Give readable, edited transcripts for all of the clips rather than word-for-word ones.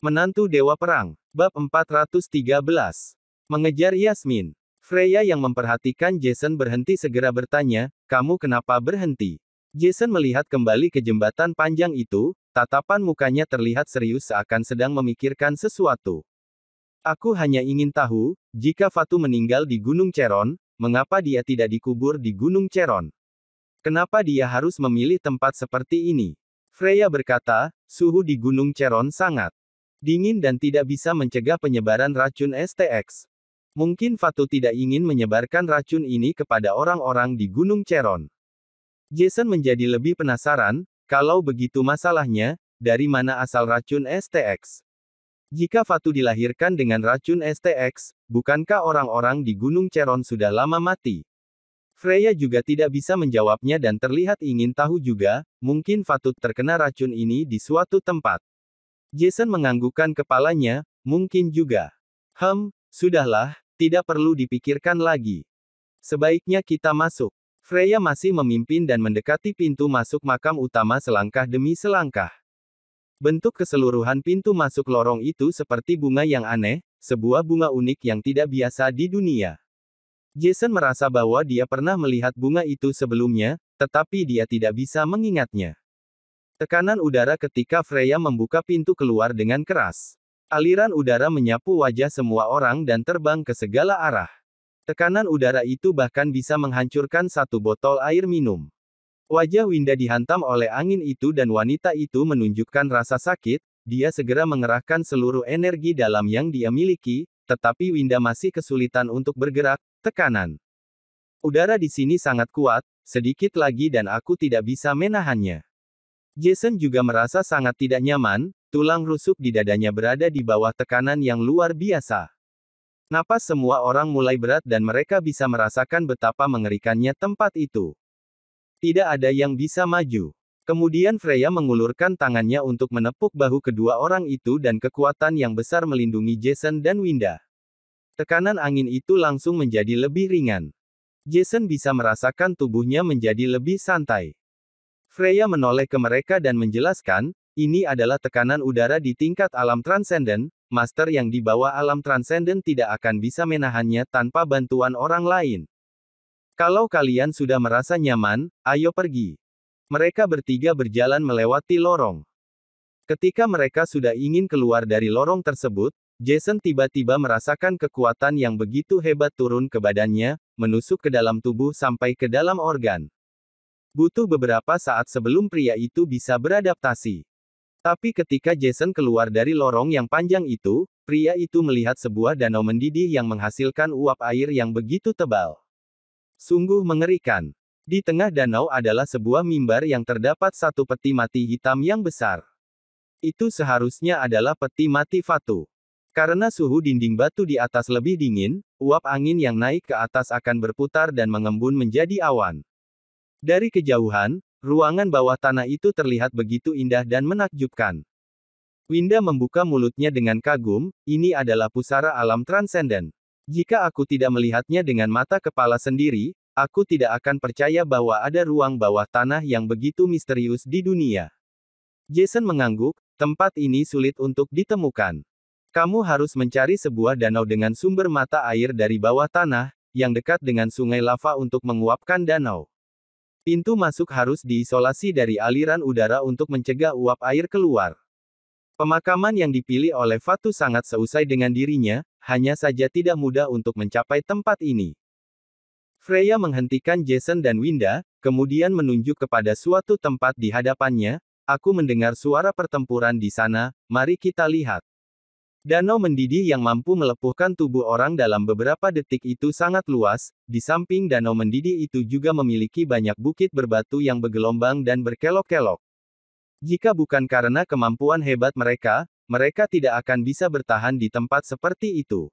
Menantu Dewa Perang. Bab 413. Mengejar Yasmin. Freya yang memperhatikan Jason berhenti segera bertanya, "Kamu kenapa berhenti?" Jason melihat kembali ke jembatan panjang itu, tatapan mukanya terlihat serius seakan sedang memikirkan sesuatu. "Aku hanya ingin tahu, jika Fatu meninggal di Gunung Cheron, mengapa dia tidak dikubur di Gunung Cheron? Kenapa dia harus memilih tempat seperti ini?" Freya berkata, "Suhu di Gunung Cheron sangat dingin dan tidak bisa mencegah penyebaran racun STX. Mungkin Fatu tidak ingin menyebarkan racun ini kepada orang-orang di Gunung Cheron." Jason menjadi lebih penasaran, kalau begitu masalahnya, dari mana asal racun STX? Jika Fatu dilahirkan dengan racun STX, bukankah orang-orang di Gunung Cheron sudah lama mati? Freya juga tidak bisa menjawabnya dan terlihat ingin tahu juga, mungkin Fatu terkena racun ini di suatu tempat. Jason menganggukkan kepalanya, mungkin juga. Sudahlah, tidak perlu dipikirkan lagi. Sebaiknya kita masuk. Freya masih memimpin dan mendekati pintu masuk makam utama selangkah demi selangkah. Bentuk keseluruhan pintu masuk lorong itu seperti bunga yang aneh, sebuah bunga unik yang tidak biasa di dunia. Jason merasa bahwa dia pernah melihat bunga itu sebelumnya, tetapi dia tidak bisa mengingatnya. Tekanan udara ketika Freya membuka pintu keluar dengan keras. Aliran udara menyapu wajah semua orang dan terbang ke segala arah. Tekanan udara itu bahkan bisa menghancurkan satu botol air minum. Wajah Winda dihantam oleh angin itu dan wanita itu menunjukkan rasa sakit, dia segera mengerahkan seluruh energi dalam yang dia miliki, tetapi Winda masih kesulitan untuk bergerak. Tekanan udara di sini sangat kuat, sedikit lagi dan aku tidak bisa menahannya. Jason juga merasa sangat tidak nyaman, tulang rusuk di dadanya berada di bawah tekanan yang luar biasa. Napas semua orang mulai berat dan mereka bisa merasakan betapa mengerikannya tempat itu. Tidak ada yang bisa maju. Kemudian Freya mengulurkan tangannya untuk menepuk bahu kedua orang itu dan kekuatan yang besar melindungi Jason dan Winda. Tekanan angin itu langsung menjadi lebih ringan. Jason bisa merasakan tubuhnya menjadi lebih santai. Freya menoleh ke mereka dan menjelaskan, "Ini adalah tekanan udara di tingkat alam transenden, master yang di bawah alam transenden tidak akan bisa menahannya tanpa bantuan orang lain. Kalau kalian sudah merasa nyaman, ayo pergi." Mereka bertiga berjalan melewati lorong. Ketika mereka sudah ingin keluar dari lorong tersebut, Jason tiba-tiba merasakan kekuatan yang begitu hebat turun ke badannya, menusuk ke dalam tubuh sampai ke dalam organ. Butuh beberapa saat sebelum pria itu bisa beradaptasi. Tapi ketika Jason keluar dari lorong yang panjang itu, pria itu melihat sebuah danau mendidih yang menghasilkan uap air yang begitu tebal. Sungguh mengerikan. Di tengah danau adalah sebuah mimbar yang terdapat satu peti mati hitam yang besar. Itu seharusnya adalah peti mati Fatu. Karena suhu dinding batu di atas lebih dingin, uap angin yang naik ke atas akan berputar dan mengembun menjadi awan. Dari kejauhan, ruangan bawah tanah itu terlihat begitu indah dan menakjubkan. Winda membuka mulutnya dengan kagum, "Ini adalah pusara alam transenden. Jika aku tidak melihatnya dengan mata kepala sendiri, aku tidak akan percaya bahwa ada ruang bawah tanah yang begitu misterius di dunia." Jason mengangguk, "Tempat ini sulit untuk ditemukan. Kamu harus mencari sebuah danau dengan sumber mata air dari bawah tanah, yang dekat dengan sungai lava untuk menguapkan danau. Pintu masuk harus diisolasi dari aliran udara untuk mencegah uap air keluar. Pemakaman yang dipilih oleh Fatu sangat seusai dengan dirinya, hanya saja tidak mudah untuk mencapai tempat ini." Freya menghentikan Jason dan Winda, kemudian menunjuk kepada suatu tempat di hadapannya, "Aku mendengar suara pertempuran di sana, mari kita lihat." Danau mendidih yang mampu melepuhkan tubuh orang dalam beberapa detik itu sangat luas, di samping danau mendidih itu juga memiliki banyak bukit berbatu yang bergelombang dan berkelok-kelok. Jika bukan karena kemampuan hebat mereka, mereka tidak akan bisa bertahan di tempat seperti itu.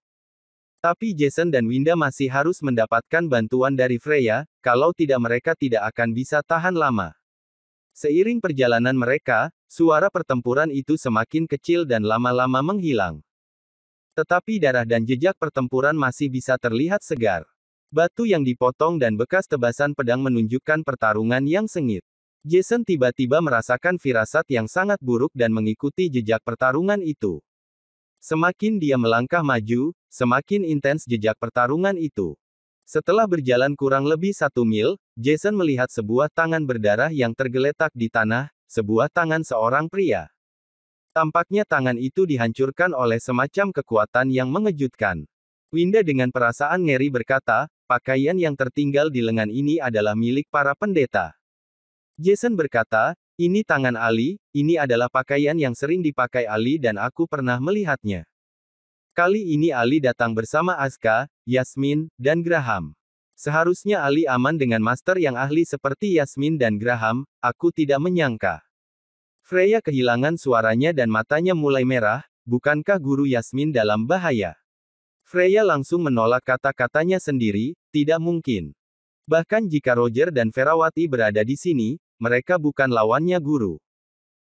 Tapi Jason dan Winda masih harus mendapatkan bantuan dari Freya, kalau tidak mereka tidak akan bisa tahan lama. Seiring perjalanan mereka, suara pertempuran itu semakin kecil dan lama-lama menghilang. Tetapi darah dan jejak pertempuran masih bisa terlihat segar. Batu yang dipotong dan bekas tebasan pedang menunjukkan pertarungan yang sengit. Jason tiba-tiba merasakan firasat yang sangat buruk dan mengikuti jejak pertarungan itu. Semakin dia melangkah maju, semakin intens jejak pertarungan itu. Setelah berjalan kurang lebih 1 mil, Jason melihat sebuah tangan berdarah yang tergeletak di tanah, sebuah tangan seorang pria. Tampaknya tangan itu dihancurkan oleh semacam kekuatan yang mengejutkan. Winda dengan perasaan ngeri berkata, pakaian yang tertinggal di lengan ini adalah milik para pendeta. Jason berkata, ini tangan Ali, ini adalah pakaian yang sering dipakai Ali dan aku pernah melihatnya. Kali ini Ali datang bersama Asuka, Yasmin, dan Graham. Seharusnya Ali aman dengan master yang ahli seperti Yasmin dan Graham, aku tidak menyangka. Freya kehilangan suaranya dan matanya mulai merah, bukankah guru Yasmin dalam bahaya? Freya langsung menolak kata-katanya sendiri, tidak mungkin. Bahkan jika Roger dan Ferawati berada di sini, mereka bukan lawannya guru.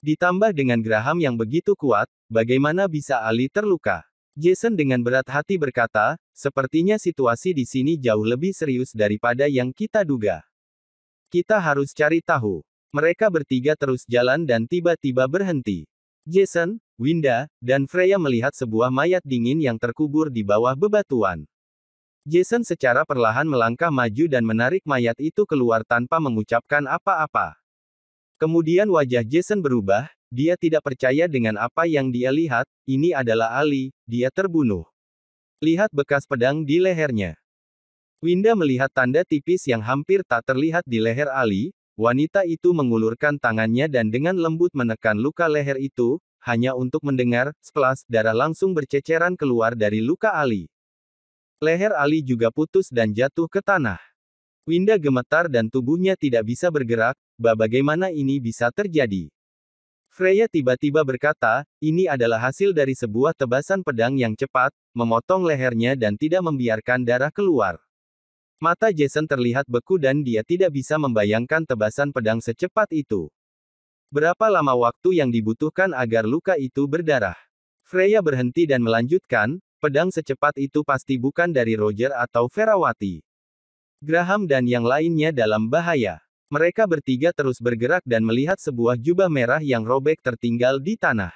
Ditambah dengan Graham yang begitu kuat, bagaimana bisa Ali terluka? Jason dengan berat hati berkata, sepertinya situasi di sini jauh lebih serius daripada yang kita duga. Kita harus cari tahu. Mereka bertiga terus jalan dan tiba-tiba berhenti. Jason, Winda, dan Freya melihat sebuah mayat dingin yang terkubur di bawah bebatuan. Jason secara perlahan melangkah maju dan menarik mayat itu keluar tanpa mengucapkan apa-apa. Kemudian wajah Jason berubah, dia tidak percaya dengan apa yang dia lihat, ini adalah Ali, dia terbunuh. Lihat bekas pedang di lehernya. Winda melihat tanda tipis yang hampir tak terlihat di leher Ali, wanita itu mengulurkan tangannya dan dengan lembut menekan luka leher itu, hanya untuk mendengar, splash, darah langsung berceceran keluar dari luka Ali. Leher Ali juga putus dan jatuh ke tanah. Winda gemetar dan tubuhnya tidak bisa bergerak, bagaimana ini bisa terjadi? Freya tiba-tiba berkata, ini adalah hasil dari sebuah tebasan pedang yang cepat, memotong lehernya dan tidak membiarkan darah keluar. Mata Jason terlihat beku dan dia tidak bisa membayangkan tebasan pedang secepat itu. Berapa lama waktu yang dibutuhkan agar luka itu berdarah? Freya berhenti dan melanjutkan, pedang secepat itu pasti bukan dari Roger atau Ferawati. Graham dan yang lainnya dalam bahaya. Mereka bertiga terus bergerak dan melihat sebuah jubah merah yang robek tertinggal di tanah.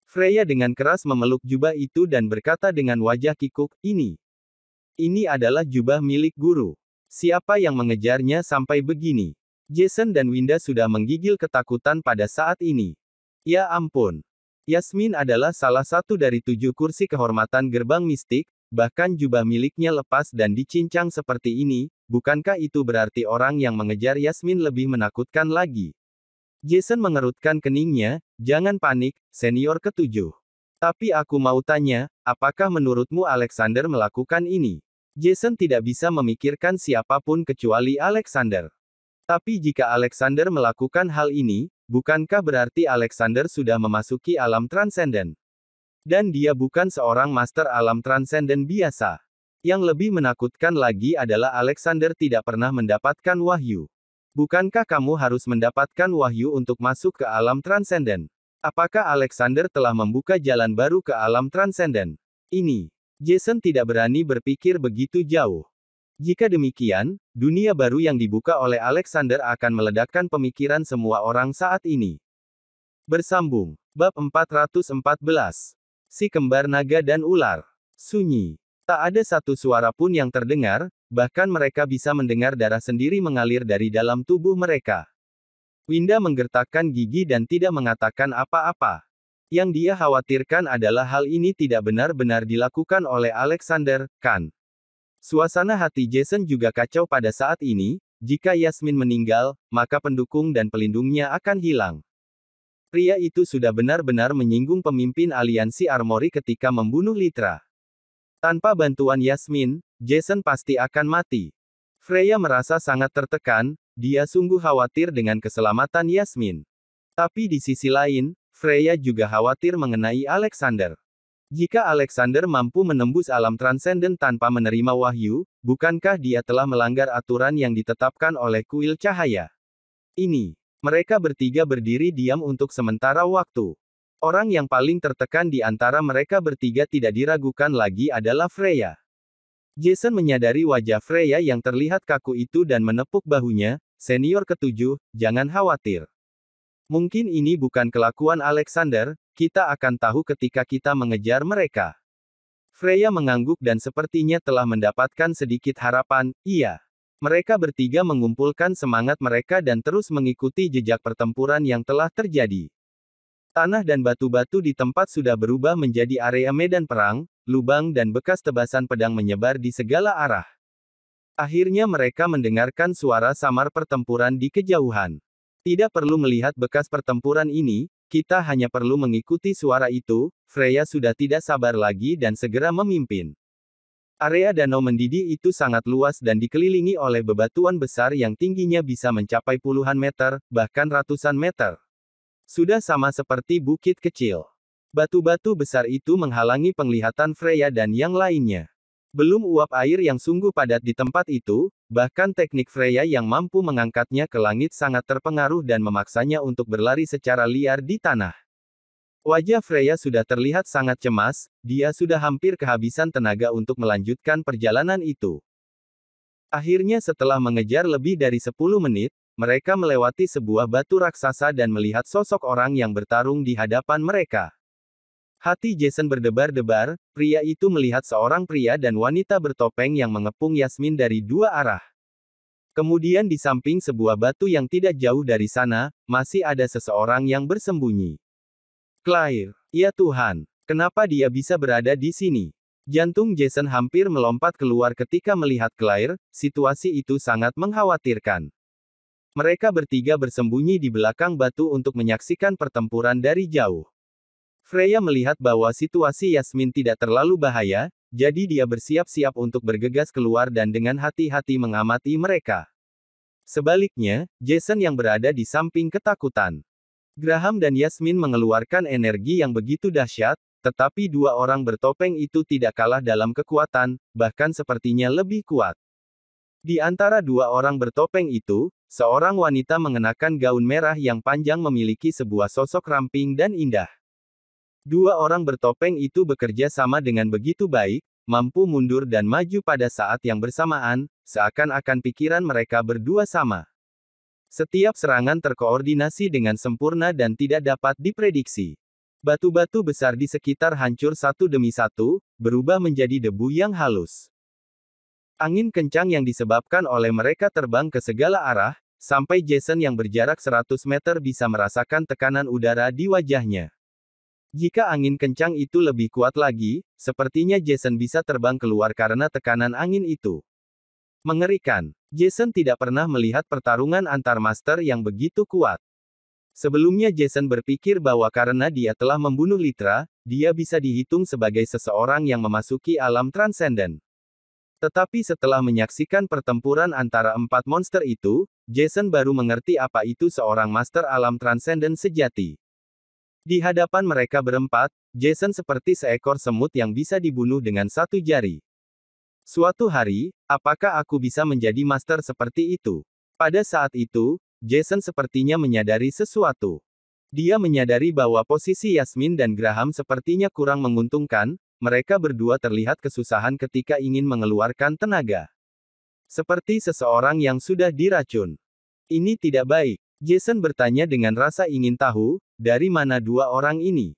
Freya dengan keras memeluk jubah itu dan berkata dengan wajah kikuk, Ini adalah jubah milik guru. Siapa yang mengejarnya sampai begini? Jason dan Winda sudah menggigil ketakutan pada saat ini. Ya ampun. Yasmin adalah salah satu dari 7 kursi kehormatan gerbang mistik, bahkan jubah miliknya lepas dan dicincang seperti ini, bukankah itu berarti orang yang mengejar Yasmin lebih menakutkan lagi? Jason mengerutkan keningnya, jangan panik, senior ke-7. Tapi aku mau tanya, apakah menurutmu Alexander melakukan ini? Jason tidak bisa memikirkan siapapun kecuali Alexander. Tapi jika Alexander melakukan hal ini, bukankah berarti Alexander sudah memasuki alam transenden? Dan dia bukan seorang master alam transenden biasa. Yang lebih menakutkan lagi adalah Alexander tidak pernah mendapatkan wahyu. Bukankah kamu harus mendapatkan wahyu untuk masuk ke alam transenden? Apakah Alexander telah membuka jalan baru ke alam transenden? Ini. Jason tidak berani berpikir begitu jauh. Jika demikian, dunia baru yang dibuka oleh Alexander akan meledakkan pemikiran semua orang saat ini. Bersambung. Bab 414. Si kembar naga dan ular. Sunyi. Tak ada satu suara pun yang terdengar, bahkan mereka bisa mendengar darah sendiri mengalir dari dalam tubuh mereka. Winda menggertakkan gigi dan tidak mengatakan apa-apa. Yang dia khawatirkan adalah hal ini tidak benar-benar dilakukan oleh Alexander, kan? Suasana hati Jason juga kacau pada saat ini, jika Yasmin meninggal, maka pendukung dan pelindungnya akan hilang. Pria itu sudah benar-benar menyinggung pemimpin aliansi Armori ketika membunuh Litra. Tanpa bantuan Yasmin, Jason pasti akan mati. Freya merasa sangat tertekan, dia sungguh khawatir dengan keselamatan Yasmin. Tapi di sisi lain, Freya juga khawatir mengenai Alexander. Jika Alexander mampu menembus alam transenden tanpa menerima wahyu, bukankah dia telah melanggar aturan yang ditetapkan oleh kuil cahaya? Ini. Mereka bertiga berdiri diam untuk sementara waktu. Orang yang paling tertekan di antara mereka bertiga tidak diragukan lagi adalah Freya. Jason menyadari wajah Freya yang terlihat kaku itu dan menepuk bahunya, senior ke-7, jangan khawatir. Mungkin ini bukan kelakuan Alexander, kita akan tahu ketika kita mengejar mereka. Freya mengangguk dan sepertinya telah mendapatkan sedikit harapan, iya. Mereka bertiga mengumpulkan semangat mereka dan terus mengikuti jejak pertempuran yang telah terjadi. Tanah dan batu-batu di tempat sudah berubah menjadi area medan perang, lubang dan bekas tebasan pedang menyebar di segala arah. Akhirnya mereka mendengarkan suara samar pertempuran di kejauhan. Tidak perlu melihat bekas pertempuran ini, kita hanya perlu mengikuti suara itu. Freya sudah tidak sabar lagi dan segera memimpin. Area danau mendidih itu sangat luas dan dikelilingi oleh bebatuan besar yang tingginya bisa mencapai puluhan meter, bahkan ratusan meter. Sudah sama seperti bukit kecil. Batu-batu besar itu menghalangi penglihatan Freya dan yang lainnya. Belum uap air yang sungguh padat di tempat itu, bahkan teknik Freya yang mampu mengangkatnya ke langit sangat terpengaruh dan memaksanya untuk berlari secara liar di tanah. Wajah Freya sudah terlihat sangat cemas, dia sudah hampir kehabisan tenaga untuk melanjutkan perjalanan itu. Akhirnya setelah mengejar lebih dari 10 menit, mereka melewati sebuah batu raksasa dan melihat sosok orang yang bertarung di hadapan mereka. Hati Jason berdebar-debar, pria itu melihat seorang pria dan wanita bertopeng yang mengepung Yasmin dari dua arah. Kemudian di samping sebuah batu yang tidak jauh dari sana, masih ada seseorang yang bersembunyi. Claire, ya Tuhan, kenapa dia bisa berada di sini? Jantung Jason hampir melompat keluar ketika melihat Claire, situasi itu sangat mengkhawatirkan. Mereka bertiga bersembunyi di belakang batu untuk menyaksikan pertempuran dari jauh. Freya melihat bahwa situasi Yasmin tidak terlalu bahaya, jadi dia bersiap-siap untuk bergegas keluar dan dengan hati-hati mengamati mereka. Sebaliknya, Jason yang berada di samping ketakutan. Graham dan Yasmin mengeluarkan energi yang begitu dahsyat, tetapi dua orang bertopeng itu tidak kalah dalam kekuatan, bahkan sepertinya lebih kuat. Di antara dua orang bertopeng itu, seorang wanita mengenakan gaun merah yang panjang memiliki sebuah sosok ramping dan indah. Dua orang bertopeng itu bekerja sama dengan begitu baik, mampu mundur dan maju pada saat yang bersamaan, seakan-akan pikiran mereka berdua sama. Setiap serangan terkoordinasi dengan sempurna dan tidak dapat diprediksi. Batu-batu besar di sekitar hancur satu demi satu, berubah menjadi debu yang halus. Angin kencang yang disebabkan oleh mereka terbang ke segala arah, sampai Jason yang berjarak 100 meter bisa merasakan tekanan udara di wajahnya. Jika angin kencang itu lebih kuat lagi, sepertinya Jason bisa terbang keluar karena tekanan angin itu. Mengerikan. Jason tidak pernah melihat pertarungan antar master yang begitu kuat. Sebelumnya Jason berpikir bahwa karena dia telah membunuh Litra, dia bisa dihitung sebagai seseorang yang memasuki alam transenden. Tetapi setelah menyaksikan pertempuran antara empat monster itu, Jason baru mengerti apa itu seorang master alam transenden sejati. Di hadapan mereka berempat, Jason seperti seekor semut yang bisa dibunuh dengan satu jari. Suatu hari, apakah aku bisa menjadi master seperti itu? Pada saat itu, Jason sepertinya menyadari sesuatu. Dia menyadari bahwa posisi Yasmin dan Graham sepertinya kurang menguntungkan, mereka berdua terlihat kesusahan ketika ingin mengeluarkan tenaga. Seperti seseorang yang sudah diracun. Ini tidak baik. Jason bertanya dengan rasa ingin tahu, dari mana dua orang ini?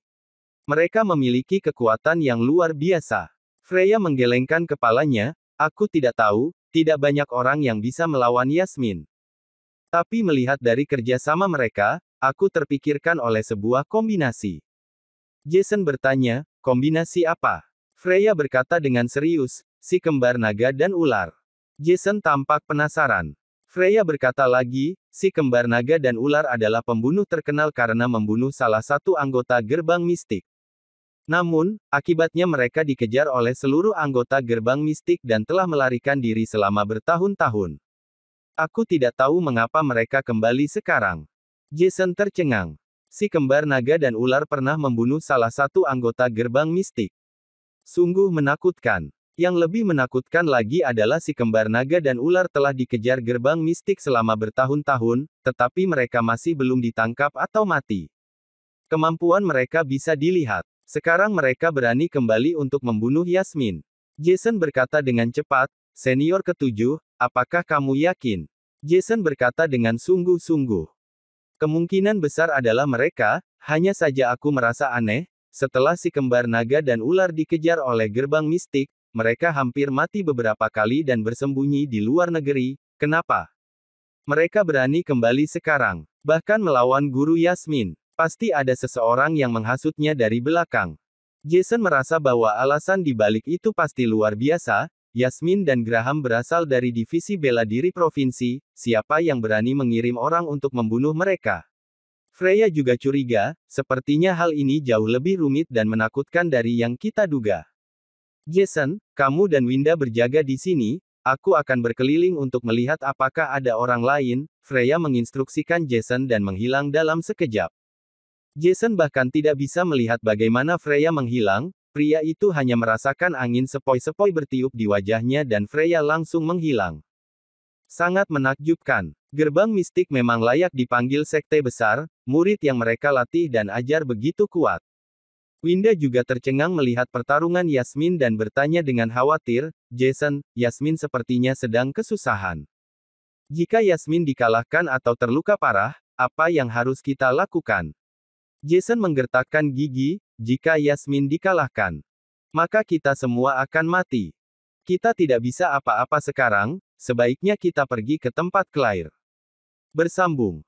Mereka memiliki kekuatan yang luar biasa. Freya menggelengkan kepalanya, aku tidak tahu, tidak banyak orang yang bisa melawan Yasmin. Tapi melihat dari kerjasama mereka, aku terpikirkan oleh sebuah kombinasi. Jason bertanya, kombinasi apa? Freya berkata dengan serius, si kembar naga dan ular. Jason tampak penasaran. Freya berkata lagi, si kembar naga dan ular adalah pembunuh terkenal karena membunuh salah satu anggota gerbang mistik. Namun, akibatnya mereka dikejar oleh seluruh anggota gerbang mistik dan telah melarikan diri selama bertahun-tahun. Aku tidak tahu mengapa mereka kembali sekarang. Jason tercengang. Si kembar naga dan ular pernah membunuh salah satu anggota gerbang mistik. Sungguh menakutkan. Yang lebih menakutkan lagi adalah si kembar naga dan ular telah dikejar gerbang mistik selama bertahun-tahun, tetapi mereka masih belum ditangkap atau mati. Kemampuan mereka bisa dilihat. Sekarang mereka berani kembali untuk membunuh Yasmin. Jason berkata dengan cepat, senior ketujuh, apakah kamu yakin? Jason berkata dengan sungguh-sungguh. Kemungkinan besar adalah mereka, hanya saja aku merasa aneh, setelah si kembar naga dan ular dikejar oleh gerbang mistik, mereka hampir mati beberapa kali dan bersembunyi di luar negeri, kenapa? Mereka berani kembali sekarang, bahkan melawan guru Yasmin. Pasti ada seseorang yang menghasutnya dari belakang. Jason merasa bahwa alasan di balik itu pasti luar biasa. Yasmin dan Graham berasal dari divisi bela diri provinsi, siapa yang berani mengirim orang untuk membunuh mereka? Freya juga curiga, sepertinya hal ini jauh lebih rumit dan menakutkan dari yang kita duga. Jason, kamu dan Winda berjaga di sini, aku akan berkeliling untuk melihat apakah ada orang lain, Freya menginstruksikan Jason dan menghilang dalam sekejap. Jason bahkan tidak bisa melihat bagaimana Freya menghilang, pria itu hanya merasakan angin sepoi-sepoi bertiup di wajahnya dan Freya langsung menghilang. Sangat menakjubkan. Gerbang mistik memang layak dipanggil sekte besar, murid yang mereka latih dan ajar begitu kuat. Winda juga tercengang melihat pertarungan Yasmin dan bertanya dengan khawatir, Jason, Yasmin sepertinya sedang kesusahan. Jika Yasmin dikalahkan atau terluka parah, apa yang harus kita lakukan? Jason menggertakkan gigi, jika Yasmin dikalahkan, maka kita semua akan mati. Kita tidak bisa apa-apa sekarang, sebaiknya kita pergi ke tempat Claire. Bersambung.